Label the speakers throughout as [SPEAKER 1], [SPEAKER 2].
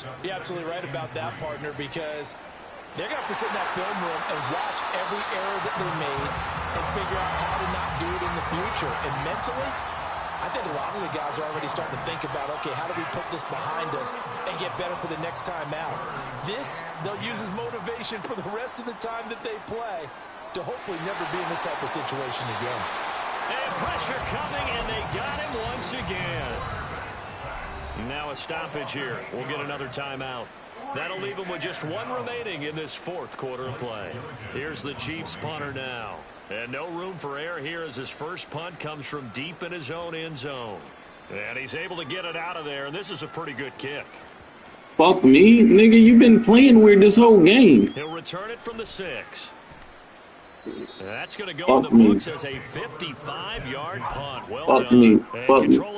[SPEAKER 1] defense.
[SPEAKER 2] You're absolutely right about that, partner, because they're going to have to sit in that film room and watch every error that they made and figure out how to not do it in the future. And mentally, I think a lot of the guys are already starting to think about, okay, how do we put this behind us and get better for the next time out? This, they'll use as motivation for the rest of the time that they play to hopefully never be in this type of situation again.
[SPEAKER 1] And pressure coming, and they got him once again. Now a stoppage here. We'll get another timeout. That'll leave him with just one remaining in this fourth quarter of play. Here's the Chiefs punter now. And no room for error here as his first punt comes from deep in his own end zone. And he's able to get it out of there, and this is a pretty good kick.
[SPEAKER 3] Fuck me, nigga, you been playing weird this whole game.
[SPEAKER 1] He'll return it from the 6. That's going to go in the books as a 55-yard punt. Well
[SPEAKER 3] fuck
[SPEAKER 1] done.
[SPEAKER 3] me,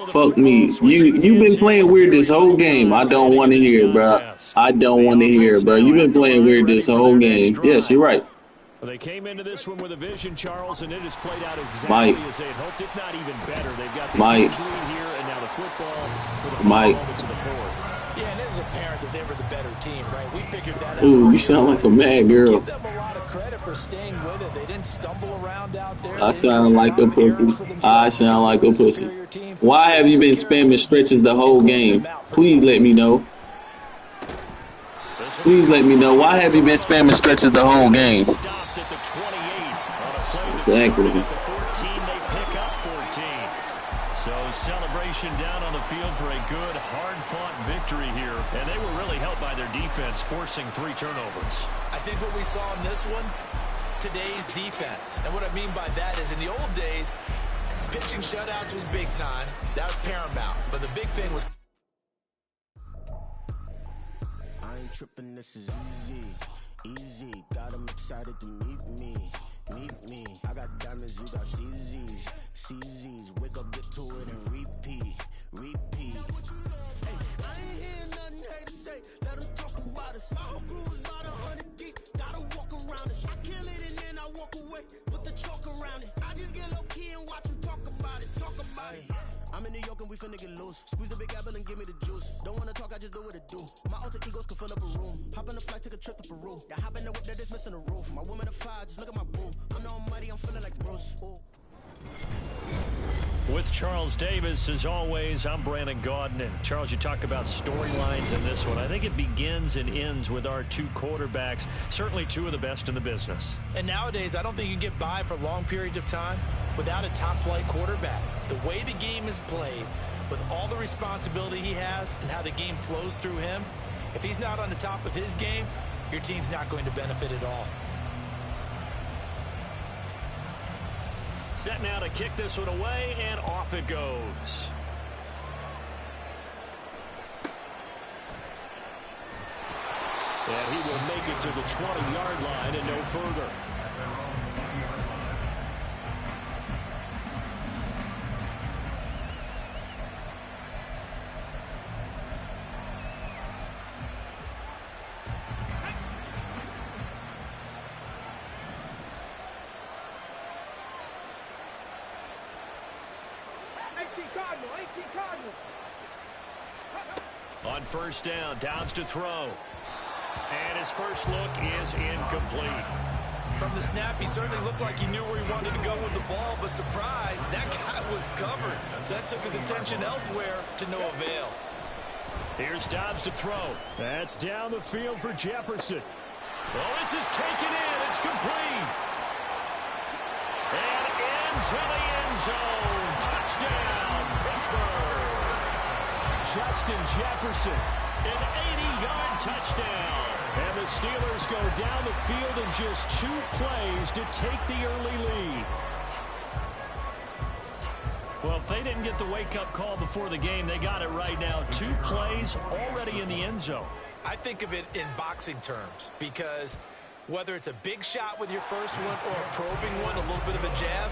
[SPEAKER 3] fuck me. You been playing weird this whole game. I don't want to hear it, bro. I don't want to hear it, bro. You been playing weird this whole game. Yes, you're right.
[SPEAKER 1] They came into this one with a vision, Charles, and it has played out exactly as they had hoped, if not even better. They've got the huge lead here, and now the football for the final moments of the fourth.
[SPEAKER 2] Yeah, and it was apparent that they were the better team, right? We figured that out.
[SPEAKER 3] Ooh, you sound like a mad girl.
[SPEAKER 2] Give them a lot of credit for staying with it. They didn't stumble around out there.
[SPEAKER 3] I sound like a pussy. I sound like a pussy. Why have you been spamming stretches the whole game? Please let me know. Please let me know. Why have you been spamming stretches the whole game? Exactly.
[SPEAKER 1] So celebration down on the field for a good, hard-fought victory here. And they were really helped by their defense, forcing 3 turnovers.
[SPEAKER 2] I think what we saw in this one, today's defense. And what I mean by that is in the old days, pitching shutouts was big time. That was paramount. But the big thing was...
[SPEAKER 4] I ain't tripping, this is easy. Easy, got them excited to meet me. Meet me. I got diamonds, you got CZs. CZs, wake up, get to it, and repeat. Repeat. Hey, I ain't hear nothing haters say. Let them talk about us. My whole crew is about 100 deep. Gotta walk around it. I kill it and then I walk away. Put the chalk around it. I just get low key and watch them talk about it. Talk about it. I'm in New York and we finna get loose. Squeeze the big apple and give me the juice. Don't wanna talk, I just do what it do. My alter egos can fill up a room. Hop on the flight, take a trip to Peru. That hop in the whip that is missing the roof. My woman a fire, just look at my boom. I'm the almighty, I'm feeling like Bruce. Ooh.
[SPEAKER 1] With Charles Davis, as always, I'm Brandon Gaudin. And Charles, you talk about storylines in this one. I think it begins and ends with our 2 quarterbacks, certainly 2 of the best in the business.
[SPEAKER 2] And nowadays, I don't think you can get by for long periods of time without a top-flight quarterback. The way the game is played, with all the responsibility he has and how the game flows through him, if he's not on the top of his game, your team's not going to benefit at all.
[SPEAKER 1] Set now to kick this one away, and off it goes. And he will make it to the 20-yard line and no further. On first down, Downs to throw. And his first look is incomplete.
[SPEAKER 2] From the snap, he certainly looked like he knew where he wanted to go with the ball, but surprise, that guy was covered. So that took his attention elsewhere to no avail.
[SPEAKER 1] Here's Dobbs to throw. That's down the field for Jefferson. Oh, this is taken in. It's complete. And into the end zone. Touchdown, Pittsburgh. Justin Jefferson, an 80-yard touchdown. And the Steelers go down the field in just 2 plays to take the early lead. Well, if they didn't get the wake-up call before the game, they got it right now. 2 plays already in the end zone.
[SPEAKER 2] I think of it in boxing terms because whether it's a big shot with your first one or a probing one, a little bit of a jab,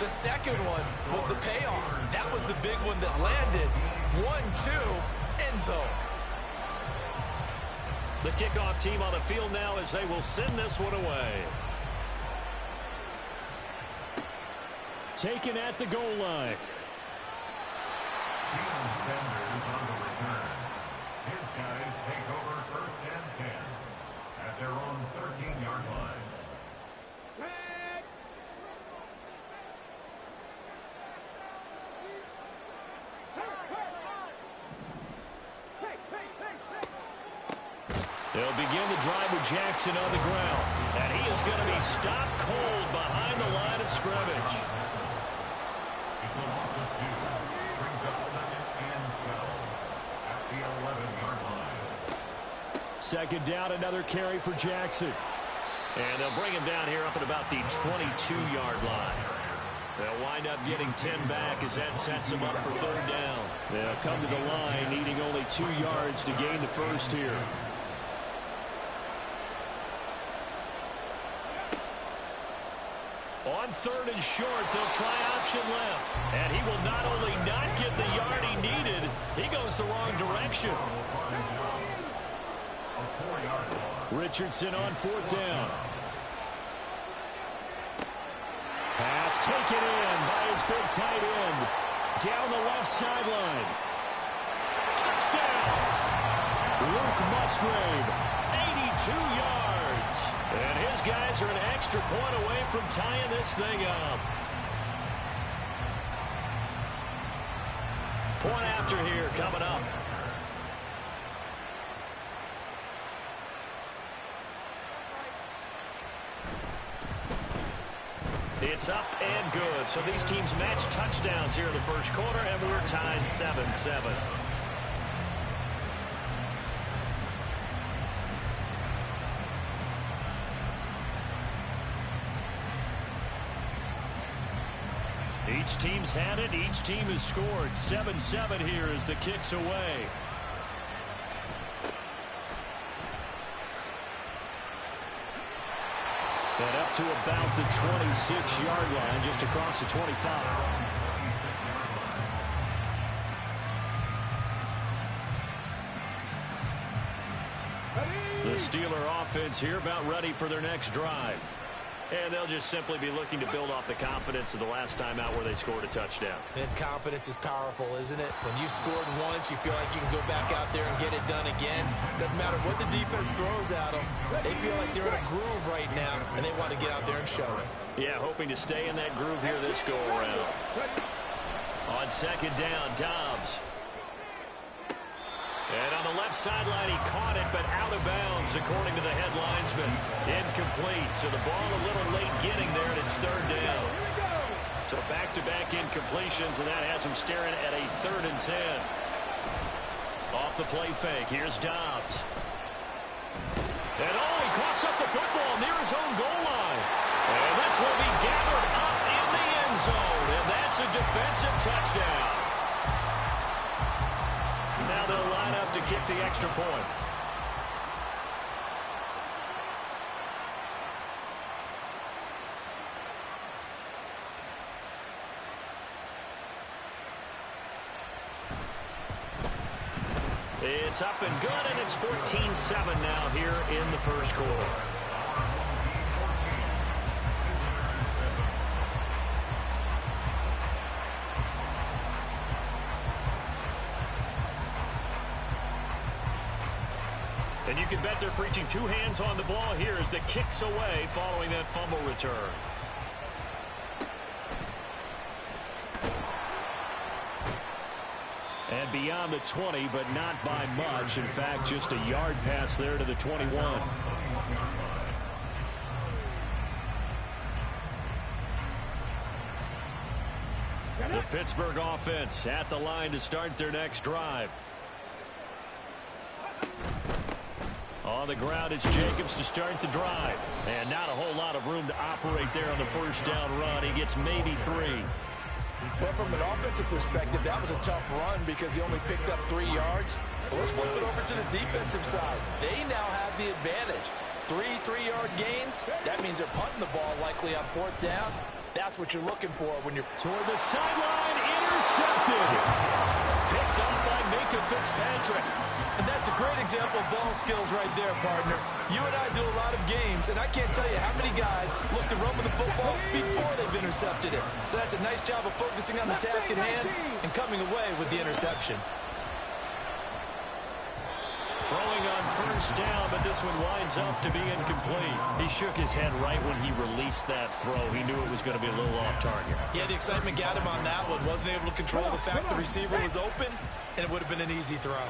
[SPEAKER 2] the second one was the payoff. That was the big one that landed. 1-2, end zone.
[SPEAKER 1] The kickoff team on the field now as they will send this one away. Taken at the goal line.
[SPEAKER 5] Sanders on the return. His guys take
[SPEAKER 1] They'll begin the drive with Jackson on the ground. And he is going to be stopped cold behind the line of scrimmage.
[SPEAKER 5] It's a loss of 2. Brings up 2nd and 12 at the 11-yard line.
[SPEAKER 1] Second down, another carry for Jackson. And they'll bring him down here up at about the 22-yard line. They'll wind up getting 10 back as that sets them up for third down. They'll come to the line needing only 2 yards to gain the first here. On third and short, they'll try option left. And he will not only not get the yard he needed, he goes the wrong direction. Richardson on fourth down. Pass taken in by his big tight end. Down the left sideline. Touchdown! Luke Musgrave, 82 yards. And his guys are an extra point away from tying this thing up. Point after here coming up. It's up and good. So these teams match touchdowns here in the first quarter, and we're tied 7-7. Each team's had it. Each team has scored. 7-7 here as the kick's away. And up to about the 26-yard line, just across the 25. The Steeler offense here about ready for their next drive. And they'll just simply be looking to build off the confidence of the last time out where they scored a touchdown.
[SPEAKER 2] And confidence is powerful, isn't it? When you scored once, you feel like you can go back out there and get it done again. Doesn't matter what the defense throws at them. They feel like they're in a groove right now, and they want to get out there and show it.
[SPEAKER 1] Yeah, hoping to stay in that groove here this go-around. On second down, Dobbs. And on the left sideline, he caught it, but out of bounds, according to the head linesman. Incomplete, so the ball a little late getting there, and it's third down. So back-to-back incompletions, and that has him staring at a 3rd and 10. Off the play fake, here's Dobbs. And he coughs up the football near his own goal line. And this will be gathered up in the end zone, and that's a defensive touchdown. Now they'll line up to kick the extra point. It's up and good, and it's 14-7 now here in the first quarter. And you can bet they're preaching 2 hands on the ball here as the kick's away following that fumble return. And beyond the 20, but not by much. In fact, just a yard pass there to the 21. The Pittsburgh offense at the line to start their next drive. On the ground, it's Jacobs to start the drive. And not a whole lot of room to operate there on the first down run. He gets maybe 3.
[SPEAKER 2] Well, from an offensive perspective, that was a tough run because he only picked up 3 yards. Well, let's flip it over to the defensive side. They now have the advantage. 3 3-yard gains. That means they're punting the ball likely on 4th down. That's what you're looking for when you're
[SPEAKER 1] toward the sideline. Intercepted. Picked up by Minka Fitzpatrick.
[SPEAKER 2] And that's a great example of ball skills right there, partner. You and I do a lot of games, and I can't tell you how many guys look to run with the football before they've intercepted it. So that's a nice job of focusing on the task at hand and coming away with the interception.
[SPEAKER 1] Throwing on first down, but this one winds up to be incomplete. He shook his head right when he released that throw. He knew it was going to be a little off target.
[SPEAKER 2] Yeah, the excitement got him on that one. Wasn't able to control the fact the receiver was open, and it would have been an easy throw.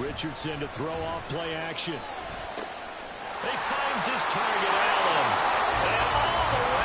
[SPEAKER 1] Richardson to throw off play action. He finds his target, Allen. And all the way.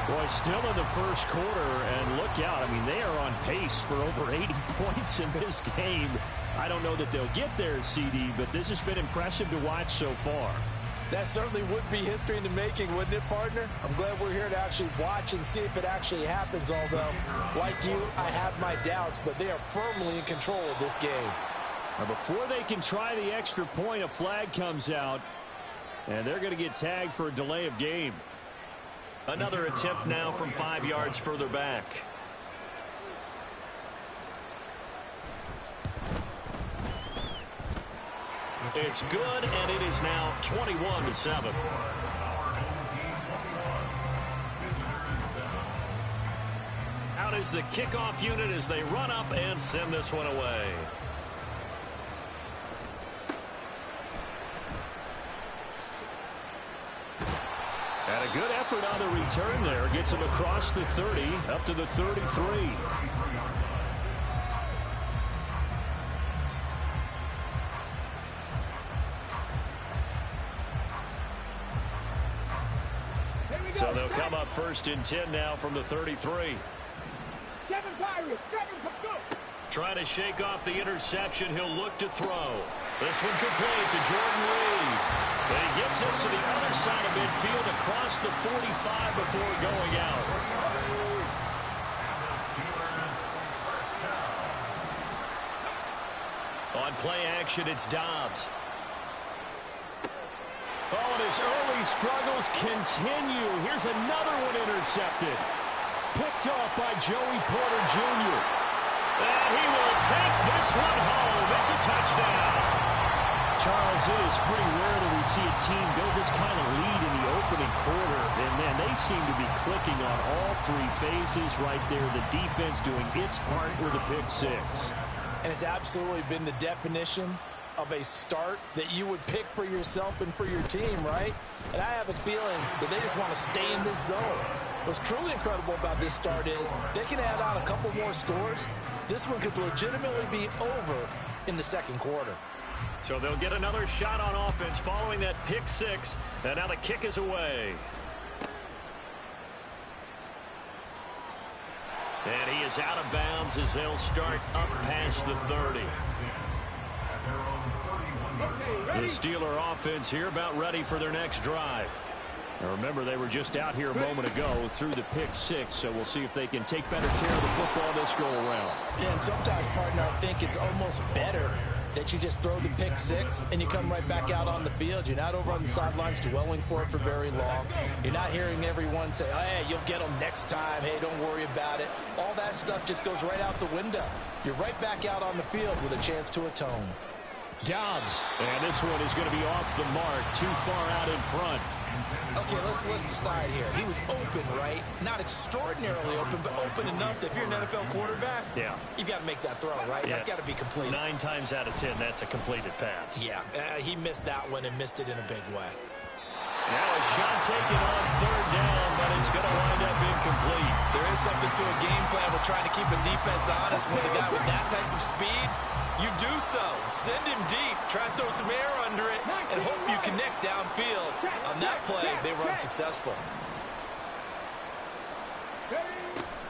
[SPEAKER 1] Boy, still in the first quarter, and look out. I mean, they are on pace for over 80 points in this game. I don't know that they'll get there, CD, but this has been impressive to watch so far.
[SPEAKER 2] That certainly would be history in the making, wouldn't it, partner? I'm glad we're here to actually watch and see if it actually happens, although, like you, I have my doubts, but they are firmly in control of this game.
[SPEAKER 1] Now, before they can try the extra point, a flag comes out, and they're going to get tagged for a delay of game. Another attempt now from 5 yards further back. It's good, and it is now 21-7. Out is the kickoff unit as they run up and send this one away. And a good effort on the return there. Gets him across the 30, up to the 33. So they'll come up 1st and 10 now from the 33. Trying to shake off the interception. He'll look to throw. This one complete to Jordan Reed. And he gets us to the other side of midfield across the 45 before going out. On play action, it's Dobbs. Oh, and his early struggles continue. Here's another one intercepted. Picked off by Joey Porter Jr. And he will take this one home. It's a touchdown. Charles, it is pretty rare that we see a team go this kind of lead in the opening quarter. And, man, they seem to be clicking on all 3 phases right there. The defense doing its part with a pick 6.
[SPEAKER 2] And it's absolutely been the definition of a start that you would pick for yourself and for your team, right? And I have a feeling that they just want to stay in this zone. What's truly incredible about this start is they can add on a couple more scores. This one could legitimately be over in the second quarter.
[SPEAKER 1] So they'll get another shot on offense following that pick 6. And now the kick is away. And he is out of bounds as they'll start up past the 30. The Steeler offense here about ready for their next drive. Now remember, they were just out here a moment ago through the pick 6, so we'll see if they can take better care of the football this go around.
[SPEAKER 2] Yeah, and sometimes, partner, I think it's almost better that you just throw the pick 6 and you come right back out on the field. You're not over on the sidelines dwelling for it for very long. You're not hearing everyone say, hey, you'll get them next time. Hey, don't worry about it. All that stuff just goes right out the window. You're right back out on the field with a chance to atone.
[SPEAKER 1] Dobbs, and this one is going to be off the mark, too far out in front.
[SPEAKER 2] Okay, let's decide here. He was open, right? Not extraordinarily open, but open enough that if you're an NFL quarterback, you got to make that throw, right? Yeah. That's got to be completed.
[SPEAKER 1] 9 times out of 10, that's a completed pass.
[SPEAKER 2] Yeah, he missed that one and missed it in a big way.
[SPEAKER 1] Now a shot taken on 3rd down, but it's going to wind up incomplete.
[SPEAKER 2] There is something to a game plan with trying to keep a defense honest with a guy with that type of speed. You do so. Send him deep. Try and throw some air under it and hope you connect downfield. On that play, they were unsuccessful.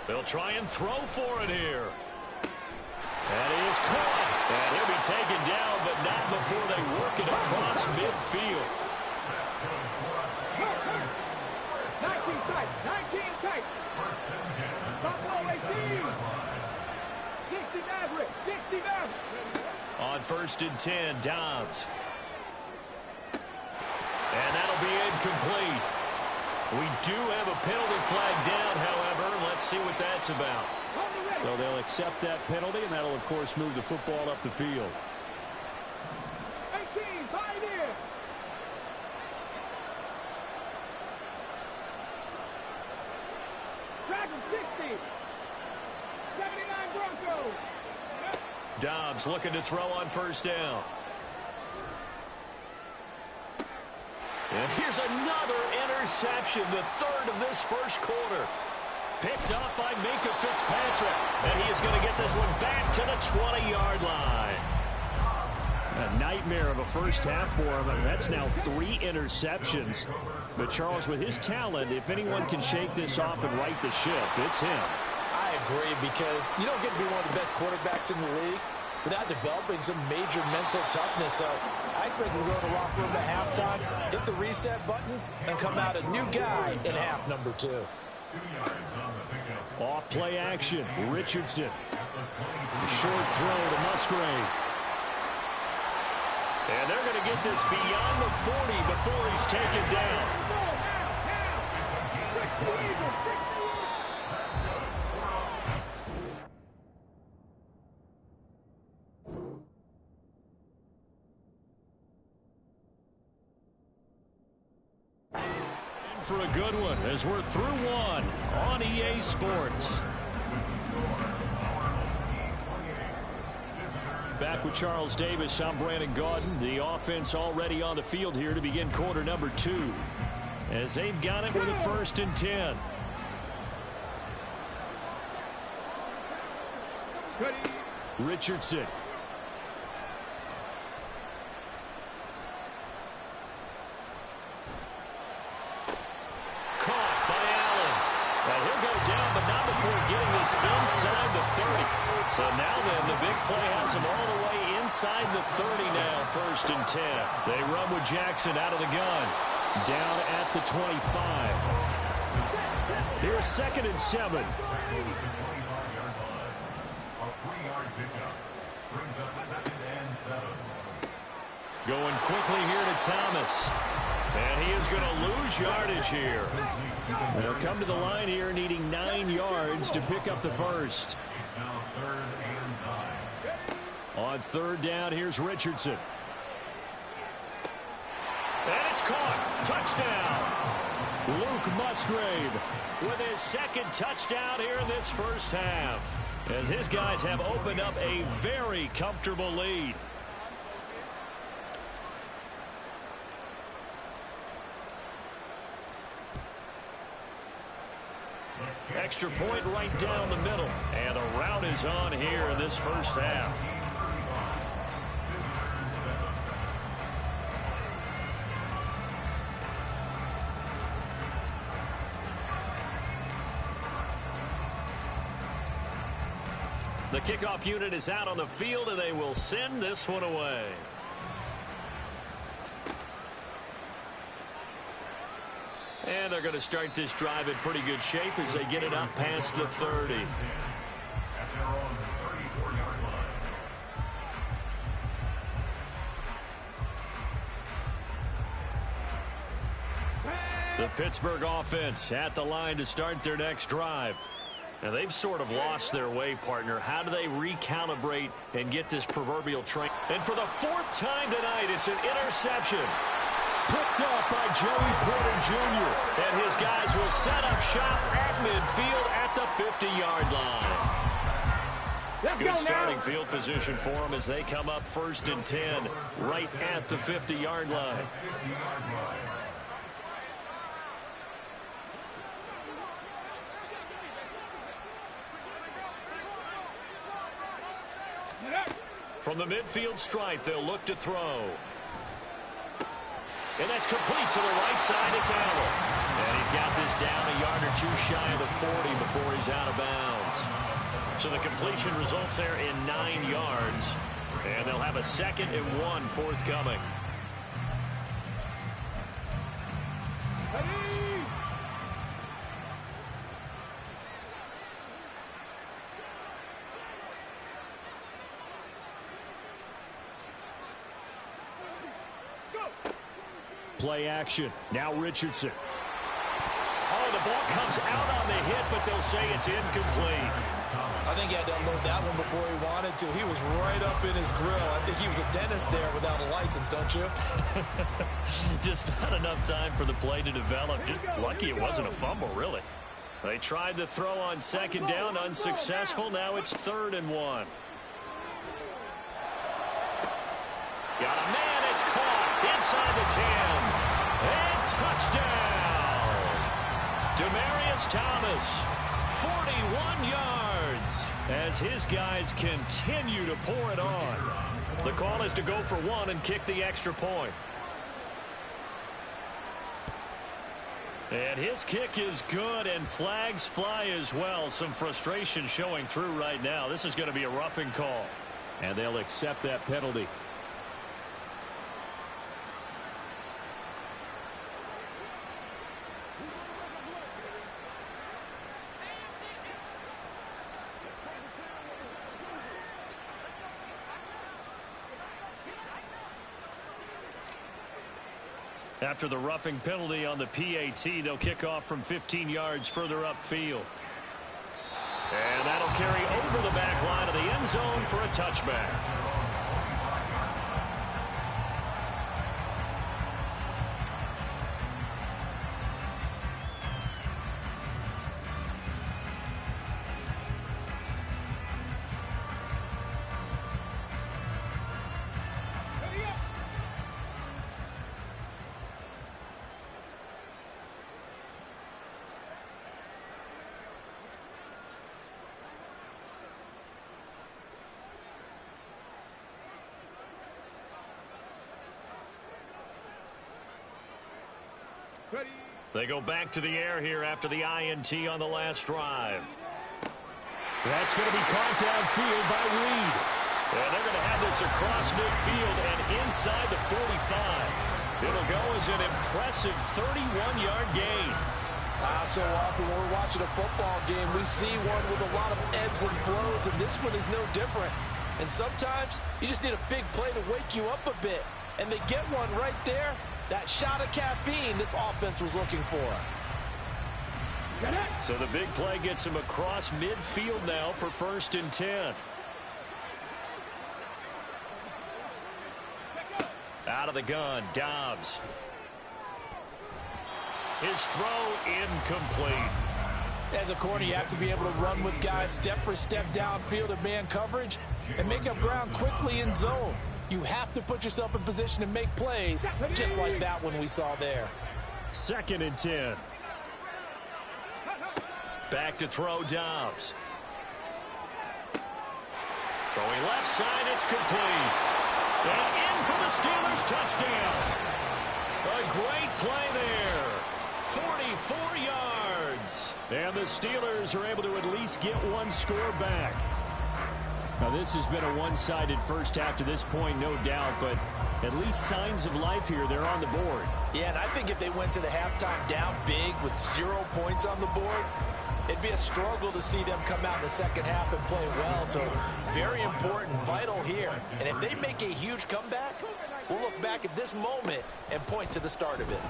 [SPEAKER 1] They'll try and throw for it here. And he is caught. And he'll be taken down, but not before they work it across midfield.
[SPEAKER 6] 19 tight. Buffalo 18. 60 Maverick.
[SPEAKER 1] On 1st and 10, Dobbs. And that'll be incomplete. We do have a penalty flag down, however. Let's see what that's about.
[SPEAKER 7] So they'll accept that penalty, and that'll, of course, move the football up the field.
[SPEAKER 6] 18, Pioneer. Dragon 60. 79 Broncos.
[SPEAKER 1] Dobbs looking to throw on 1st down. And here's another interception, the 3rd of this 1st quarter. Picked up by Minkah Fitzpatrick. And he is going to get this one back to the 20-yard line.
[SPEAKER 7] A nightmare of a first half for him. And that's now 3 interceptions. But Charles, with his talent, if anyone can shake this off and right the ship, it's him.
[SPEAKER 2] I agree, because you don't get to be one of the best quarterbacks in the league without developing some major mental toughness. So I expect him to go to the locker room at halftime, hit the reset button, and come out a new guy in half number 2.
[SPEAKER 7] Off play action. Richardson. A short throw to Musgrave.
[SPEAKER 1] And they're going to get this beyond the 40 before he's taken down. For a good one as we're through one on EA Sports. Back with Charles Davis, I'm Brandon Gaudin. The offense already on the field here to begin quarter number 2. As they've got it with a 1st and 10. Richardson. Caught by Allen. Now he'll go down, but not before getting this inside the 30. So now then, the big play has him all the way inside the 30 now, 1st and 10. They run with Jackson out of the gun. Down at the 25. Here's 2nd and 7. Going quickly here to Thomas. And he is going to lose yardage here. They'll come to the line here needing 9 yards to pick up the 1st. On 3rd down, here's Richardson. And it's caught. Touchdown. Luke Musgrave with his 2nd touchdown here in this 1st half. As his guys have opened up a very comfortable lead. Extra point right down the middle. And a rout is on here in this 1st half. The kickoff unit is out on the field, and they will send this one away. And they're going to start this drive in pretty good shape as they get it up past the 30. The Pittsburgh offense at the line to start their next drive. Now, they've sort of lost their way, partner. How do they recalibrate and get this proverbial train? And for the 4th time tonight, it's an interception. Picked up by Joey Porter Jr. And his guys will set up shop at midfield at the 50-yard line. Good starting field position for them as they come up 1st and 10 right at the 50-yard line. From the midfield stripe, they'll look to throw. And that's complete to the right side. It's Allen. And he's got this down a yard or 2 shy of the 40 before he's out of bounds. So the completion results there in 9 yards. And they'll have a 2nd and 1 forthcoming.
[SPEAKER 7] play action. Now Richardson.
[SPEAKER 1] Oh, the ball comes out on the hit, but they'll say it's incomplete.
[SPEAKER 2] I think he had to unload that one before he wanted to. He was right up in his grill. I think he was a dentist there without a license, don't you?
[SPEAKER 1] Just not enough time for the play to develop. Just lucky it wasn't a fumble, really. They tried the throw on second down, unsuccessful. Now it's 3rd and 1. Got a man, it's caught inside the 10. And touchdown! Demaryius Thomas, 41 yards, as his guys continue to pour it on. The call is to go for 1 and kick the extra point. And his kick is good, and flags fly as well. Some frustration showing through right now. This is going to be a roughing call.
[SPEAKER 7] And they'll accept that penalty. After the roughing penalty on the PAT, they'll kick off from 15 yards further upfield. And that'll carry over the back line of the end zone for a touchback. They go back to the air here after the INT on the last drive. That's going to be caught downfield by Reed. And they're going to have this across midfield and inside the 45. It'll go as an impressive 31-yard gain.
[SPEAKER 2] So often when we're watching a football game, we see one with a lot of ebbs and flows, and this one is no different. And sometimes you just need a big play to wake you up a bit. And they get one right there. That shot of caffeine this offense was looking for.
[SPEAKER 1] So the big play gets him across midfield now for 1st and 10. Out of the gun, Dobbs. His throw incomplete.
[SPEAKER 2] As a corner, you have to be able to run with guys step for step downfield in man coverage and make up ground quickly in zone. You have to put yourself in position to make plays, just like that one we saw there.
[SPEAKER 7] 2nd and 10.
[SPEAKER 1] Back to throw, Dobbs. Throwing left side, it's complete. And in for the Steelers touchdown. A great play there. 44 yards.
[SPEAKER 7] And the Steelers are able to at least get one score back. Now, this has been a one-sided first half to this point, no doubt, but at least signs of life here. They're on the board.
[SPEAKER 2] Yeah, and I think if they went to the halftime down big with 0 points on the board, it'd be a struggle to see them come out in the second half and play well. So very important, vital here. And if they make a huge comeback, we'll look back at this moment and point to the start of it.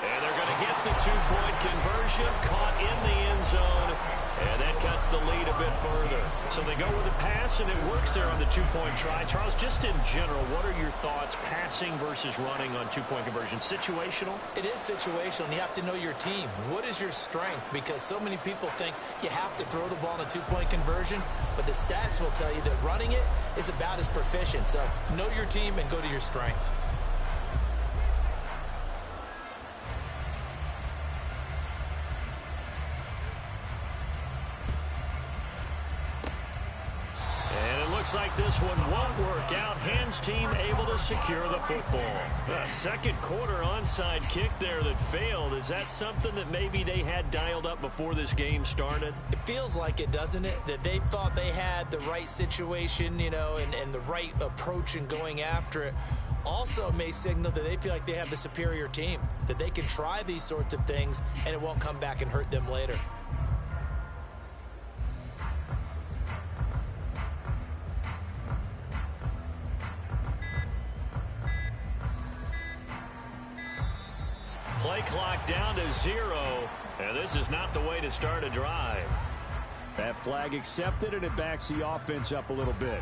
[SPEAKER 1] And they're going to get the 2-point conversion, caught in the end zone, and that cuts the lead a bit further. So they go with a pass, and it works there on the 2-point try. Charles, just in general, what are your thoughts, passing versus running on 2-point conversion? Situational?
[SPEAKER 2] It is situational, and you have to know your team. What is your strength? Because so many people think you have to throw the ball in a 2-point conversion, but the stats will tell you that running it is about as proficient. So know your team and go to your strength.
[SPEAKER 1] Looks like this one won't work out. Hands team able to secure the football. A second quarter onside kick there that failed. Is that something that maybe they had dialed up before this game started?
[SPEAKER 2] It feels like it, doesn't it? That they thought they had the right situation, you know, and the right approach in going after it. Also may signal that they feel like they have the superior team, that they can try these sorts of things and it won't come back and hurt them later.
[SPEAKER 1] play clock down to 0, and this is not the way to start a drive.
[SPEAKER 7] That flag accepted, and it backs the offense up a little bit.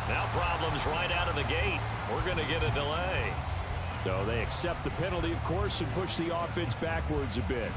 [SPEAKER 1] Now problems right out of the gate. We're going to get a delay.
[SPEAKER 7] So they accept the penalty, of course, and push the offense backwards a bit.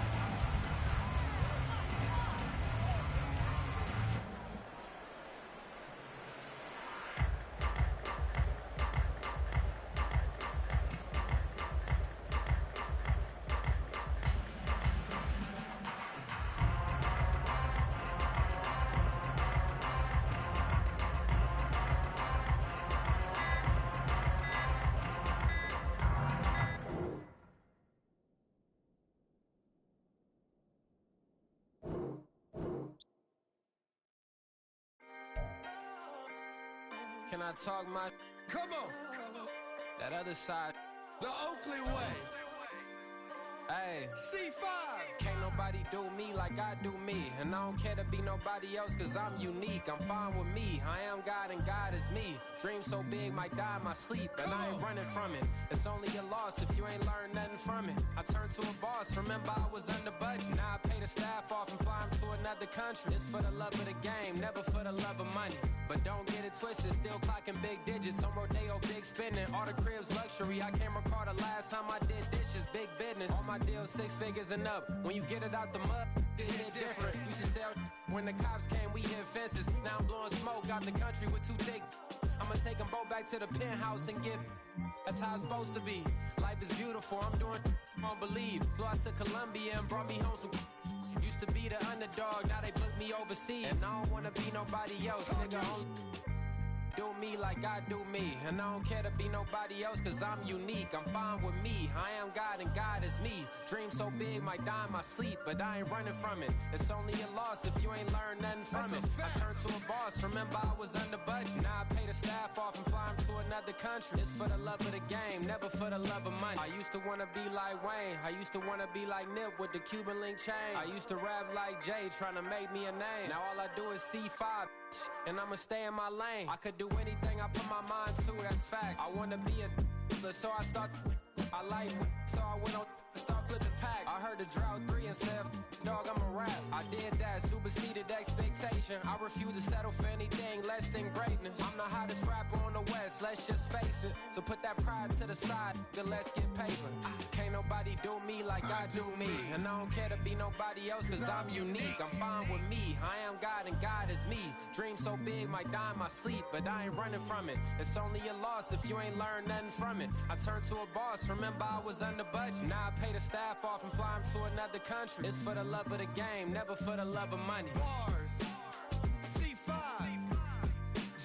[SPEAKER 8] Can I talk my...
[SPEAKER 9] Come on.
[SPEAKER 8] That other side.
[SPEAKER 9] The Oakley way.
[SPEAKER 8] Hey.
[SPEAKER 9] C5.
[SPEAKER 8] Can't nobody do me like I do me. And I don't care to be nobody else cause I'm unique. I'm fine with me. I am God and God is me. Dream so big might die in my sleep. And I ain't running from it. It's only a loss if you ain't learned nothing from it. I turned to a boss. Remember I was under budget. Now I pay the staff off and fly them to another country. It's for the love of the game, never for the love of money. But don't get it twisted, still clocking big digits. On Rodeo, big spending, all the cribs luxury. I can't recall the last time I did dishes, big business. All my deals 6 figures and up. When you get it out the mud, it hit different. Used to sell when the cops came, we hit fences. Now I'm blowing smoke out the country with 2 thick. I'ma take them both back to the penthouse and get. That's how it's supposed to be. Life is beautiful, I'm doing won't believe. Flew out to Colombia and brought me home some. Used to be the underdog, now they book me overseas. And I don't wanna be nobody else, nigga. Do me like I do me. And I don't care to be nobody else cause I'm unique. I'm fine with me. I am God and God is me. Dream so big might die in my sleep. But I ain't running from it. It's only a loss if you ain't learned nothing from it. I turned to a boss. Remember I was under budget. Now I pay the staff off and fly them to another country. It's for the love of the game, never for the love of money. I used to wanna be like Wayne. I used to wanna be like Nip with the Cuban link chain. I used to rap like Jay trying to make me a name. Now all I do is C5 and I'ma stay in my lane. I could do anything I put my mind to, that's facts. I wanna be a so I start. I like so I went on and start flipping packs. I heard the drought 3 and said, dog, I'm a rap. I did that, superseded expectation. I refuse to settle for anything less than greatness. I'm the hottest rapper on the West, let's just face it. So put that pride to the side, then let's get paper. Can't nobody do me like I do me. And I don't care to be nobody else cause I'm unique. I'm fine with me, I am God and God is me. Dream so big might die in my sleep, but I ain't running from it. It's only a loss if you ain't learned nothing from it. I turned to a boss, remember I was under budget. Now I pay the staff off and fly them to another country. It's for the love of the game, never for the love of money.
[SPEAKER 9] Bars. C5.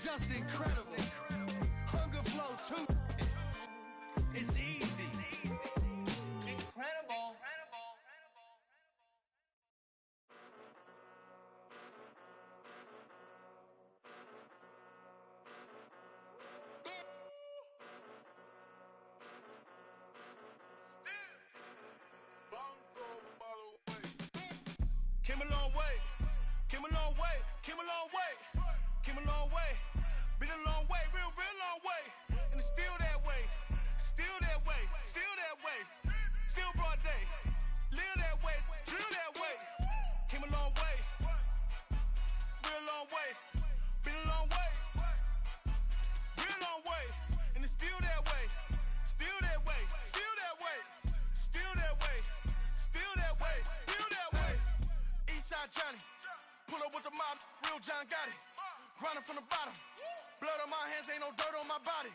[SPEAKER 9] Just incredible. Hunger flow 2. It's easy.
[SPEAKER 10] Incredible.
[SPEAKER 11] Came a long way, came a long way, came a long way, came a long way, been a long way, real long way, and it's still that way, still that way, still that way, still broad day, live that way, drill that way, came a long way, real long way, been a long way, real long way, and it's still that way, still that way, still that way, still that way, still that way, still that way. Eastside Johnny, pull up with the mob, real John Gotti. Grinding from the bottom, blood on my hands, ain't no dirt on my body.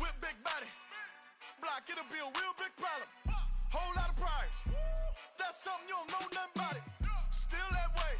[SPEAKER 11] Whip big body, block, it'll be a real big problem. Whole lot of prize, that's something you don't know nothing about it. Still that way,